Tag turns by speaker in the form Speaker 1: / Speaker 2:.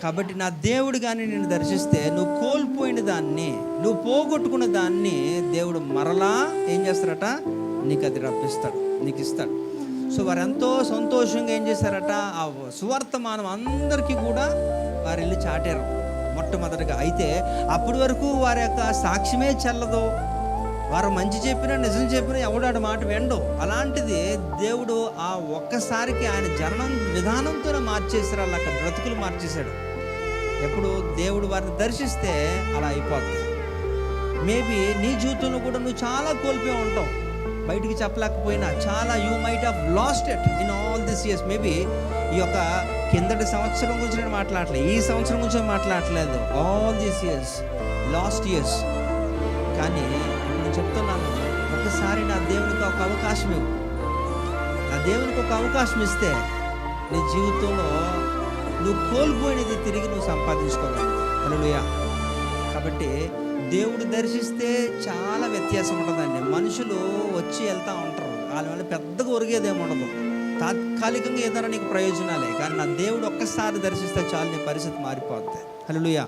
Speaker 1: కాబట్టి నా దేవుడు కానీ నిన్ను దర్శిస్తే నువ్వు కోల్పోయిన దాన్ని, నువ్వు పోగొట్టుకున్న దాన్ని దేవుడు మరలా ఏం చేస్తారట, నీకు అది రప్పిస్తాడు, నీకు ఇస్తాడు. సో వారు ఎంతో సంతోషంగా ఏం చేశారట, ఆ సువర్తమానం అందరికీ కూడా వారు వెళ్ళి చాటారు మొట్టమొదటిగా. అయితే అప్పటి వరకు వారి యొక్క సాక్ష్యమే చెల్లదు, వారు మంచి చెప్పినా నిజం చెప్పినా ఎవడాడు మాట వెండు. అలాంటిది దేవుడు ఆ ఒక్కసారికి ఆయన జననం విధానంతోనే మార్చేశారు, అలా బ్రతుకులు మార్చేశాడు. ఎప్పుడు దేవుడు వారిని దర్శిస్తే అలా అయిపోతుంది. మేబీ నీ జీవితంలో కూడా నువ్వు చాలా కోల్పోయి ఉంటావు, బయటికి చెప్పలేకపోయినా చాలా. You might have lost it in all this years. Maybe ఈ యొక్క కిందటి సంవత్సరం గురించి నేను మాట్లాడలేదు, ఈ సంవత్సరం గురించి మాట్లాడలేదు, all these years, last years. కానీ నేను చెప్తున్నాను, ఒకసారి నా దేవునికి ఒక అవకాశం ఇవ్వు. నా దేవునికి ఒక అవకాశం ఇస్తే నీ జీవితంలో నువ్వు కోల్పోయినది తిరిగి నువ్వు సంపాదించుకోగలవు. హల్లెలూయా. కాబట్టి దేవుడు దర్శిస్తే చాలా వ్యత్యాసం ఉంటుందండి. మనుషులు వచ్చి వెళ్తూ ఉంటారు, వాళ్ళ వల్ల పెద్దగా ఒరిగేదేమి ఉండదు, తాత్కాలికంగా ఏదైనా నీకు ప్రయోజనాలే. కానీ నా దేవుడు ఒక్కసారి దర్శిస్తే చాలు, నీ పరిస్థితి మారిపోద్ది. హల్లెలూయా.